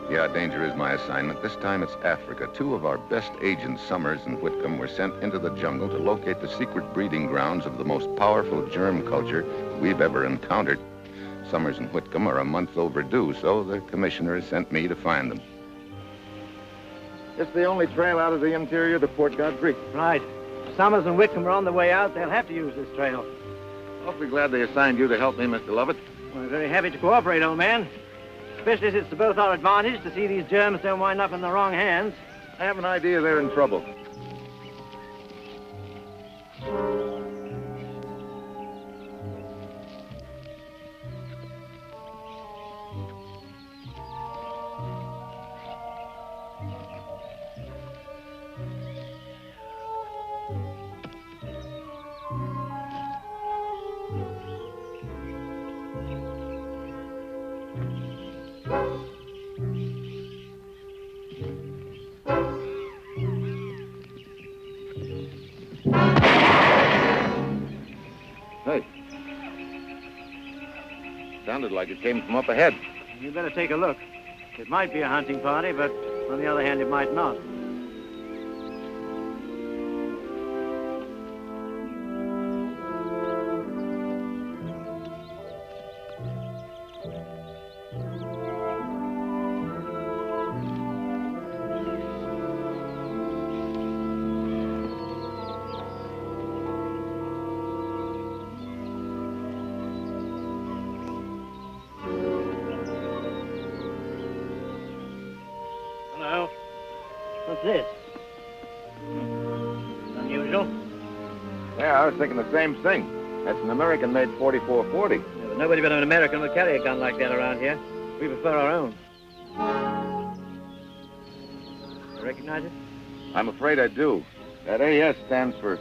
Yeah, danger is my assignment. This time it's Africa. Two of our best agents, Summers and Whitcomb, were sent into the jungle to locate the secret breeding grounds of the most powerful germ culture we've ever encountered. Summers and Whitcomb are a month overdue, so the commissioner has sent me to find them. It's the only trail out of the interior to Port Godfrey. Right. Summers and Whitcomb are on the way out. They'll have to use this trail. Awfully glad they assigned you to help me, Mr. Lovett. We're very happy to cooperate, old man. Especially as it's to both our advantage to see these germs don't wind up in the wrong hands. I have an idea they're in trouble. Hey. Sounded like it came from up ahead. You better take a look. It might be a hunting party, but on the other hand, it might not. Hello. What's this? Unusual. Yeah, I was thinking the same thing. That's an American-made 4440. Yeah, but nobody but an American will carry a gun like that around here. We prefer our own. You recognize it? I'm afraid I do. That AS stands for...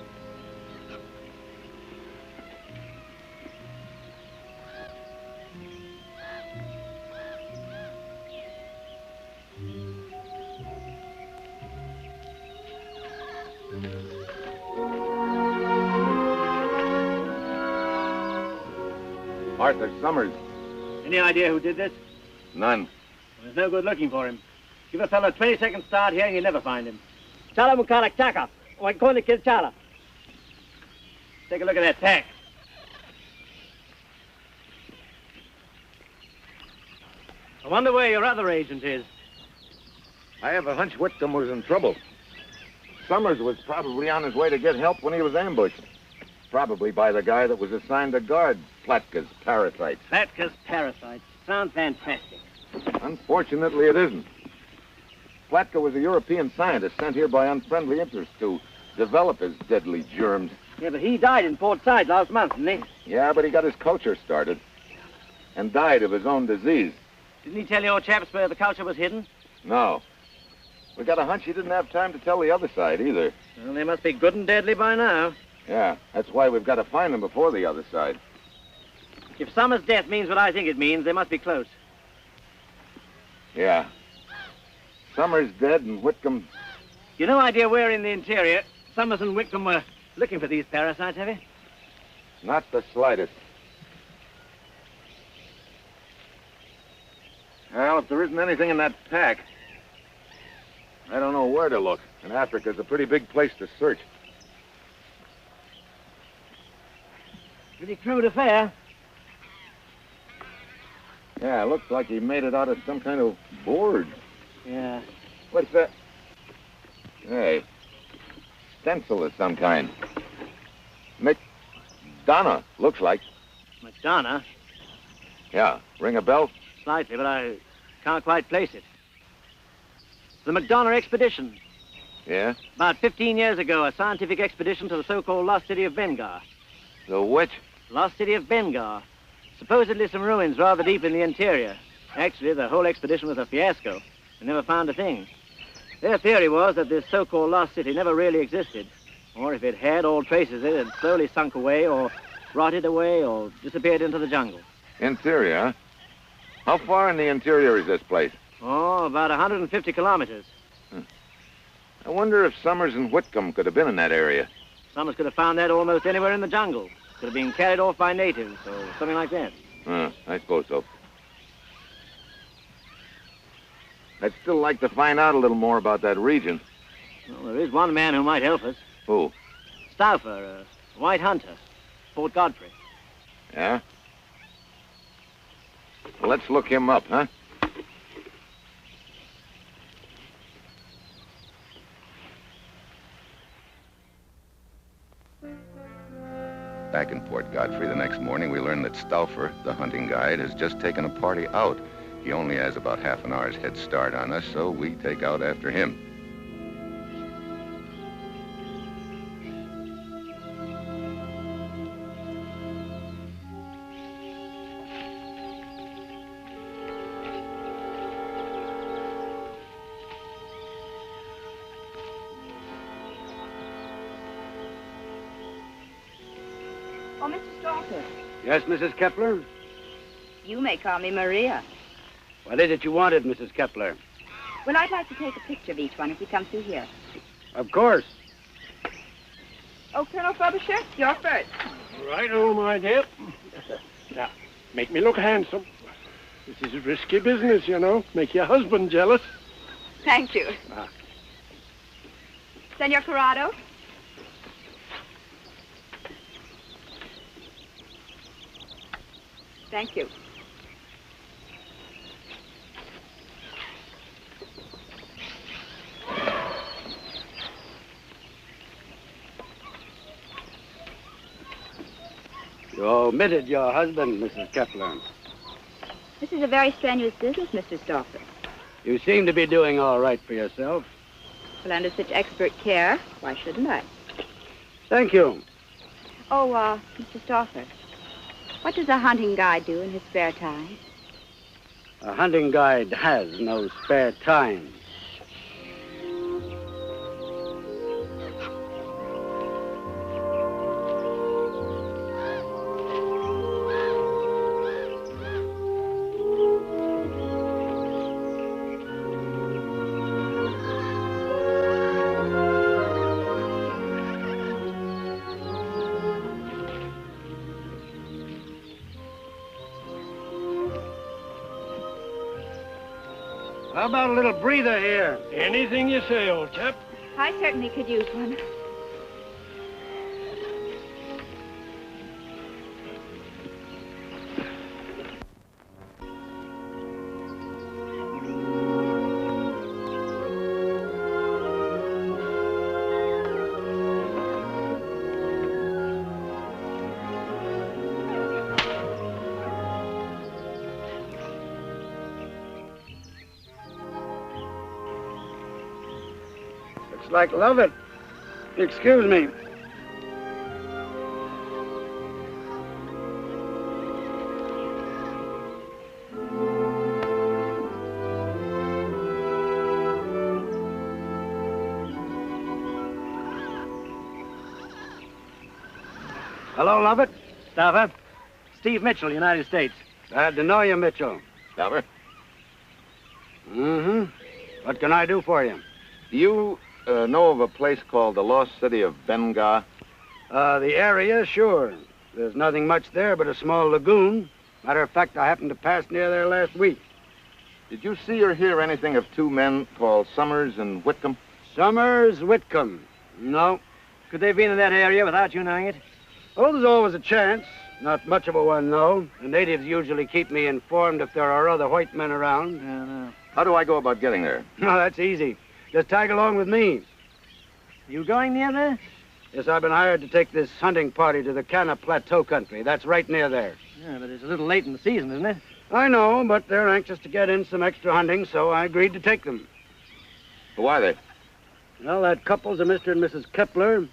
Arthur Summers. Any idea who did this? None. Well, there's no good looking for him. Give a fellow a 20-second start here and you'll never find him. Chala mukala chaka. Wankoni kid chala. Take a look at that tack. I wonder where your other agent is. I have a hunch Whitcomb was in trouble. Summers was probably on his way to get help when he was ambushed. Probably by the guy that was assigned to guard Platka's parasites. Platka's parasites. Sounds fantastic. Unfortunately, it isn't. Platka was a European scientist sent here by unfriendly interests to develop his deadly germs. Yeah, but he died in Port Said last month, didn't he? Yeah, but he got his culture started and died of his own disease. Didn't he tell your chaps where the culture was hidden? No. We got a hunch he didn't have time to tell the other side either. Well, they must be good and deadly by now. Yeah, that's why we've got to find them before the other side. If Summers' death means what I think it means, they must be close. Yeah. Summers dead and Whitcomb... You no idea where in the interior Summers and Whitcomb were looking for these parasites, have you? Not the slightest. Well, if there isn't anything in that pack, I don't know where to look. And Africa's a pretty big place to search. Pretty crude affair. Yeah, it looks like he made it out of some kind of board. Yeah. What's that? Hey, stencil of some kind. McDonough, looks like. McDonough? Yeah, ring a bell? Slightly, but I can't quite place it. The McDonough expedition. Yeah? About 15 years ago, a scientific expedition to the so-called lost city of Bengar. The which? Lost city of Bengar. Supposedly some ruins rather deep in the interior. Actually, the whole expedition was a fiasco. They never found a thing. Their theory was that this so-called lost city never really existed. Or if it had, all traces of it had slowly sunk away or rotted away or disappeared into the jungle. Interior, huh? How far in the interior is this place? Oh, about 150 kilometers. I wonder if Summers and Whitcomb could have been in that area. Summers could have found that almost anywhere in the jungle. Could have been carried off by natives or something like that. I suppose so. I'd still like to find out a little more about that region. Well, there is one man who might help us. Who? Stauffer, a white hunter, Port Godfrey. Yeah? Well, let's look him up, huh? Back in Port Godfrey the next morning, we learned that Stauffer, the hunting guide, has just taken a party out. He only has about half an hour's head start on us, so we take out after him. Oh, Mr. Stauffer, Yes, Mrs. Kepler? you may call me Maria. What is it you wanted, Mrs. Kepler? Well, I'd like to take a picture of each one as you come through here. Of course. Oh, Colonel Frobisher, you're first. Right-o, my dear. Now, make me look handsome. This is a risky business, you know. Make your husband jealous. Thank you. Ah. Senor Corrado? Thank you. You omitted your husband, Mrs. Kepler. This is a very strenuous business, Mr. Stauffer. You seem to be doing all right for yourself. Well, under such expert care, why shouldn't I? Thank you. Oh, Mr. Stauffer, what does a hunting guide do in his spare time? A hunting guide has no spare time. How about a little breather here? Anything you say, old chap. I certainly could use one. Looks like Lovett. Excuse me. Hello, Lovett. Stauffer, Steve Mitchell, United States. Glad to know you, Mitchell. Stauffer? Mm-hmm. What can I do for you? Do you know of a place called the Lost City of Benga? The area, sure. There's nothing much there but a small lagoon. Matter of fact, I happened to pass near there last week. Did you see or hear anything of two men called Summers and Whitcomb? Summers, Whitcomb. No. Could they have been in that area without you knowing it? Oh, there's always a chance. Not much of a one, though. The natives usually keep me informed if there are other white men around. Yeah, no. How do I go about getting there? No, that's easy. Just tag along with me. You going near there? Yes, I've been hired to take this hunting party to the Cana Plateau country. That's right near there. Yeah, but it's a little late in the season, isn't it? I know, but they're anxious to get in some extra hunting, so I agreed to take them. Who are they? Well, that couple's a Mr. and Mrs. Kepler,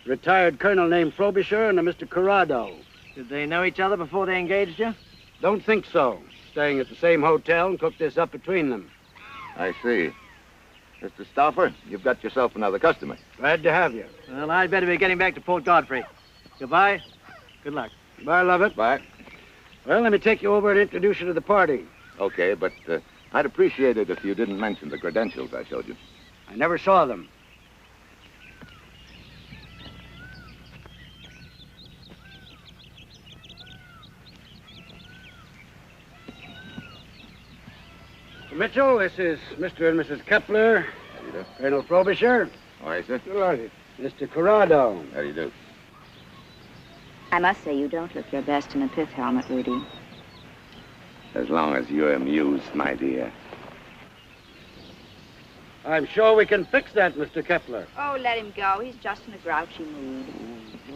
retired colonel named Frobisher, and a Mr. Corrado. Did they know each other before they engaged you? Don't think so. Staying at the same hotel and cooked this up between them. I see. Mr. Stauffer, you've got yourself another customer. Glad to have you. Well, I'd better be getting back to Port Godfrey. Goodbye. Good luck. Bye, Lovett. Bye. Well, let me take you over and introduce you to the party. Okay, but I'd appreciate it if you didn't mention the credentials I showed you. I never saw them. Mitchell, this is Mr. and Mrs. Kepler. How do you do? Colonel Frobisher. All right, sir. Delighted. Mr. Corrado. How do you do? I must say you don't look your best in a pith helmet, Rudy. As long as you're amused, my dear. I'm sure we can fix that, Mr. Kepler. Oh, let him go. He's just in a grouchy mood.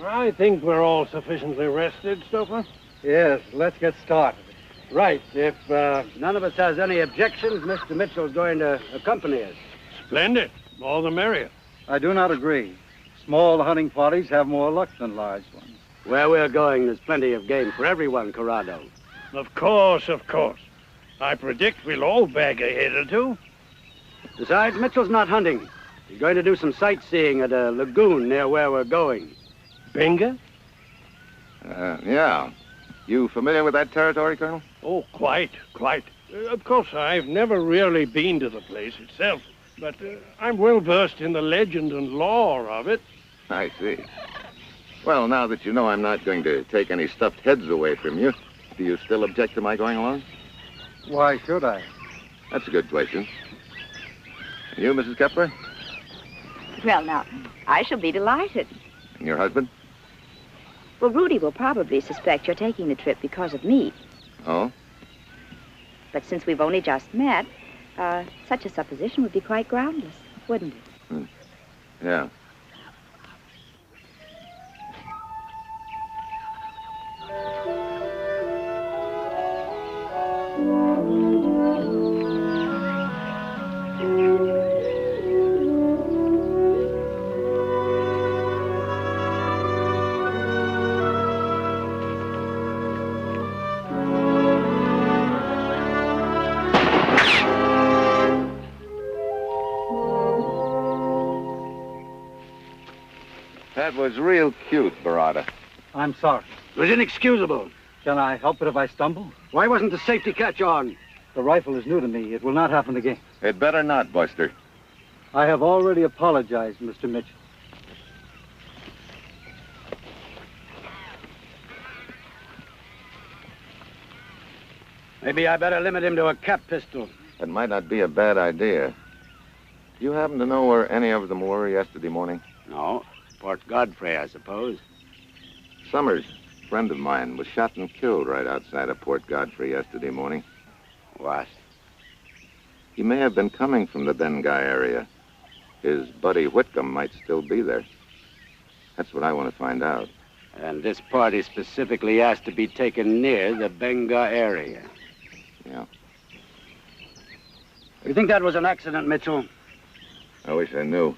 I think we're all sufficiently rested, Stouffer. Yes, let's get started. Right. If none of us has any objections, Mr. Mitchell's going to accompany us. Splendid. All the merrier. I do not agree. Small hunting parties have more luck than large ones. Where we're going, there's plenty of game for everyone, Corrado. Of course, of course. I predict we'll all bag a head or two. Besides, Mitchell's not hunting. He's going to do some sightseeing at a lagoon near where we're going. Benga? Yeah. You familiar with that territory, Colonel? Oh, quite. Of course, I've never really been to the place itself, but I'm well versed in the legend and lore of it. I see. Well, now that you know I'm not going to take any stuffed heads away from you, do you still object to my going along? Why should I? That's a good question. And you, Mrs. Kepler? Well, now, I shall be delighted. And your husband? Well, Rudy will probably suspect you're taking the trip because of me. Oh? But since we've only just met, such a supposition would be quite groundless, wouldn't it? Yeah. That was real cute, Barada. I'm sorry. It was inexcusable. Can I help it if I stumble? Why wasn't the safety catch on? The rifle is new to me. It will not happen again. It better not, Buster. I have already apologized, Mr. Mitchell. Maybe I better limit him to a cap pistol. That might not be a bad idea. Do you happen to know where any of them were yesterday morning? No. Port Godfrey, I suppose. Summers, a friend of mine, was shot and killed right outside of Port Godfrey yesterday morning. What? He may have been coming from the Bengay area. His buddy Whitcomb might still be there. That's what I want to find out. And this party specifically asked to be taken near the Benga area. Yeah. You think that was an accident, Mitchell? I wish I knew.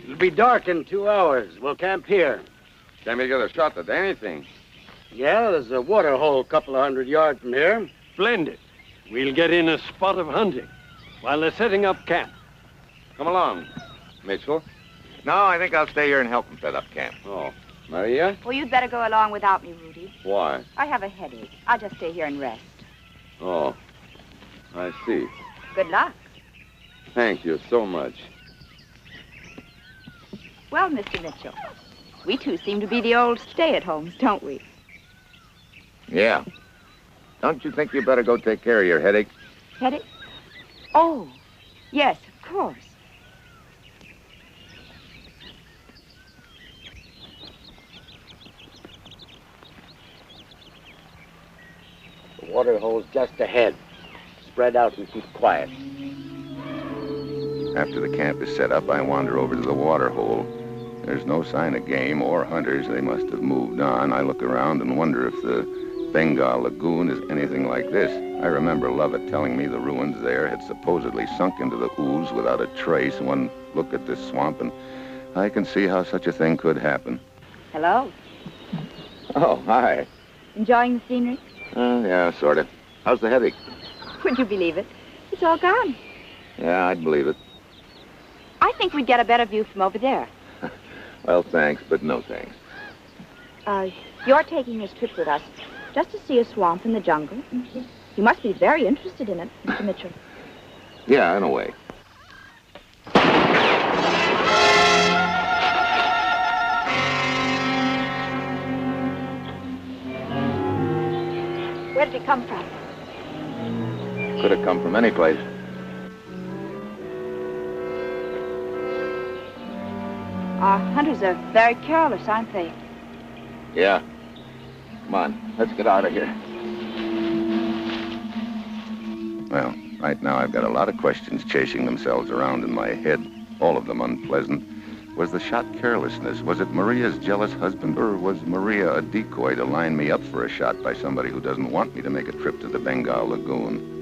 It'll be dark in 2 hours. We'll camp here. Can't we get a shot at anything? Yeah, there's a water hole a couple of 100 yards from here. Splendid. We'll get in a spot of hunting while they're setting up camp. Come along, Mitchell. No, I think I'll stay here and help them set up camp. Oh. Maria? Well, you'd better go along without me, Rudy. Why? I have a headache. I'll just stay here and rest. Oh. I see. Good luck. Thank you so much. Well, Mr. Mitchell, we two seem to be the old stay-at-homes, don't we? Yeah. Don't you think you better go take care of your headache? Headache? Oh, yes, of course. The water hole's just ahead. Spread out and keep quiet. After the camp is set up, I wander over to the water hole. There's no sign of game or hunters. They must have moved on. I look around and wonder if the Bengal Lagoon is anything like this. I remember Lovett telling me the ruins there had supposedly sunk into the ooze without a trace. One look at this swamp, and I can see how such a thing could happen. Hello. Oh, hi. Enjoying the scenery? Yeah, sort of. How's the headache? Would you believe it? It's all gone. Yeah, I'd believe it. I think we'd get a better view from over there. Well, thanks, but no thanks. You're taking this trip with us just to see a swamp in the jungle. You must be very interested in it, Mr. Mitchell. Yeah, in a way. Where did it come from? Could have come from any place. Our hunters are very careless, aren't they? Yeah. Come on, let's get out of here. Well, right now I've got a lot of questions chasing themselves around in my head, all of them unpleasant. Was the shot carelessness? Was it Maria's jealous husband? Or was Maria a decoy to line me up for a shot by somebody who doesn't want me to make a trip to the Bengal Lagoon?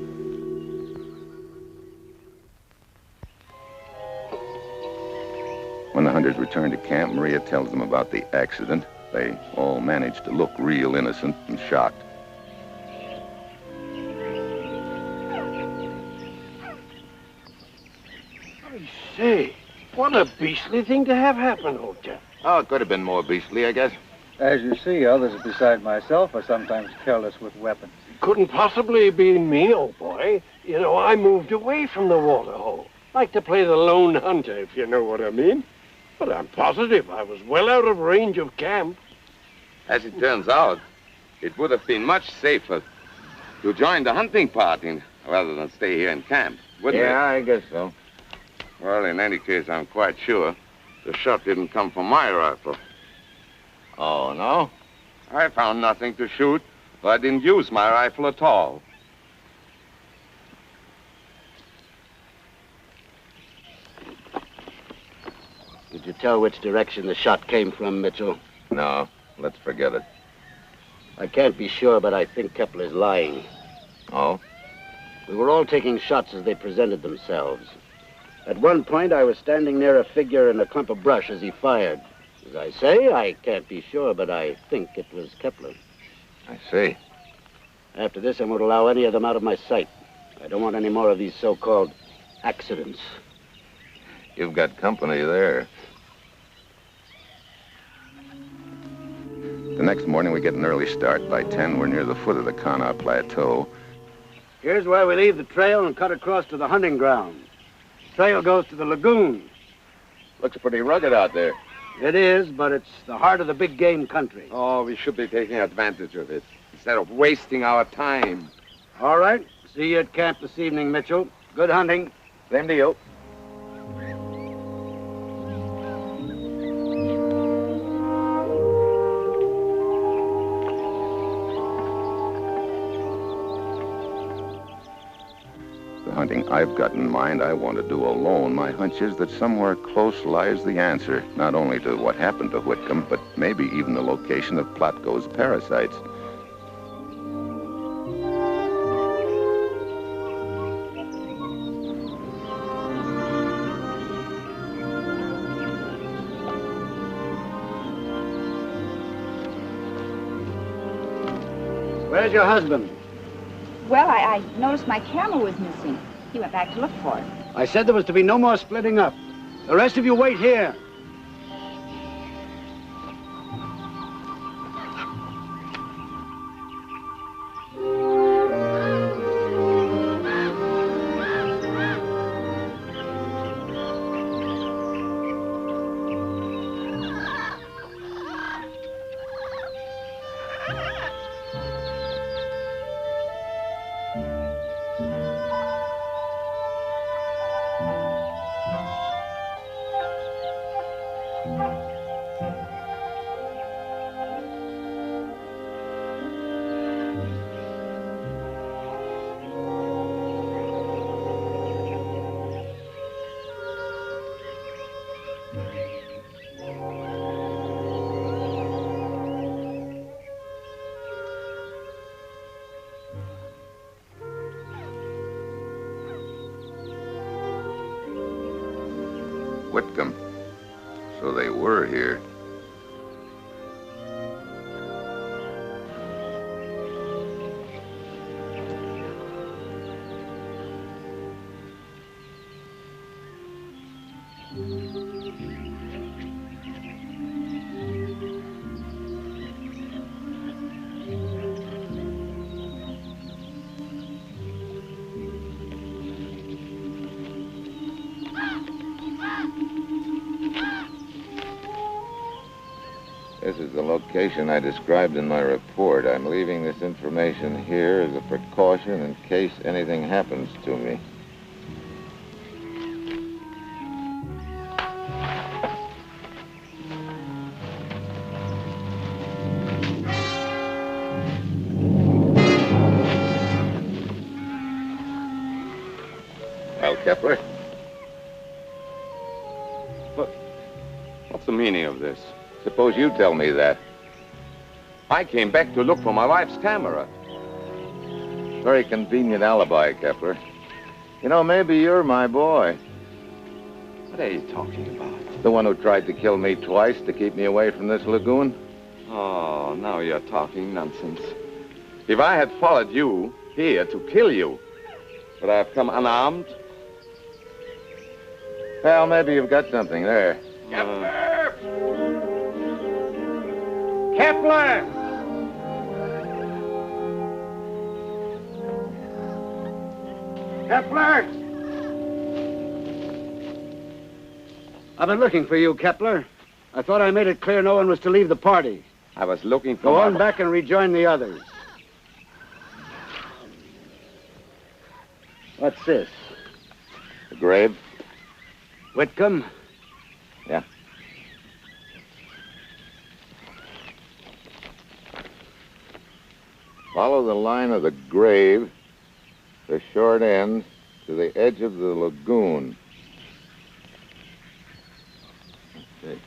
When the hunters return to camp, Maria tells them about the accident. They all manage to look real innocent and shocked. I say, what a beastly thing to have happen, old chap. Oh, it could have been more beastly, I guess. As you see, others beside myself are sometimes careless with weapons. Couldn't possibly be me, old boy. You know, I moved away from the waterhole. Like to play the lone hunter, if you know what I mean. But I'm positive I was well out of range of camp. As it turns out, it would have been much safer to join the hunting party rather than stay here in camp, wouldn't it? Yeah, I guess so. Well, in any case, I'm quite sure the shot didn't come from my rifle. Oh, no? I found nothing to shoot, so I didn't use my rifle at all. Did you tell which direction the shot came from, Mitchell? No, let's forget it. I can't be sure, but I think Kepler's lying. Oh? We were all taking shots as they presented themselves. At one point, I was standing near a figure in a clump of brush as he fired. As I say, I can't be sure, but I think it was Kepler. I see. After this, I won't allow any of them out of my sight. I don't want any more of these so-called accidents. You've got company there. The next morning, we get an early start. By 10, we're near the foot of the Kana Plateau. Here's where we leave the trail and cut across to the hunting ground. The trail goes to the lagoon. Looks pretty rugged out there. It is, but it's the heart of the big game country. Oh, we should be taking advantage of it instead of wasting our time. All right. See you at camp this evening, Mitchell. Good hunting. Same to you. The hunting I've got in mind, I want to do alone. My hunch is that somewhere close lies the answer, not only to what happened to Whitcomb, but maybe even the location of Plotko's parasites. Where's your husband? Well, I noticed my camera was missing. He went back to look for it. I said there was to be no more splitting up. The rest of you wait here. Whitcomb. So they were here. This is the location I described in my report. I'm leaving this information here as a precaution in case anything happens to me. Well, Kepler? What's the meaning of this? Suppose you tell me that. I came back to look for my wife's camera. Very convenient alibi, Kepler. You know, maybe you're my boy. What are you talking about? The one who tried to kill me twice to keep me away from this lagoon? Oh, now you're talking nonsense. If I had followed you here to kill you, would I have come unarmed? Well, maybe you've got something there. Kepler! Kepler! Kepler! I've been looking for you, Kepler. I thought I made it clear no one was to leave the party. I was looking for... Go on back and rejoin the others. What's this? The grave? Whitcomb? Yeah. Follow the line of the grave, the short end, to the edge of the lagoon. Let's see.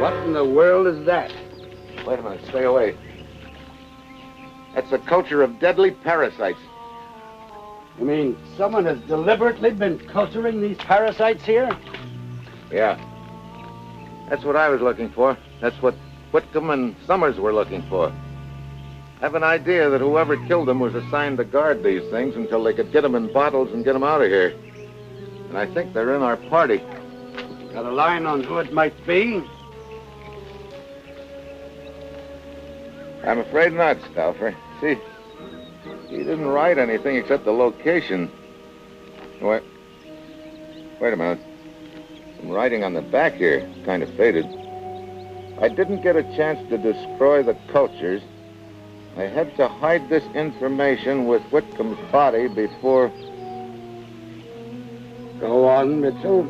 What in the world is that? Wait a minute, stay away. That's a culture of deadly parasites. You mean someone has deliberately been culturing these parasites here? Yeah. That's what I was looking for. That's what Whitcomb and Summers were looking for. I have an idea that whoever killed them was assigned to guard these things until they could get them in bottles and get them out of here. And I think they're in our party. Got a line on who it might be? I'm afraid not, Stauffer. See, he didn't write anything except the location. Wait a minute. Some writing on the back here, kind of faded. I didn't get a chance to destroy the cultures. I had to hide this information with Whitcomb's body before... Go on, Mitchell.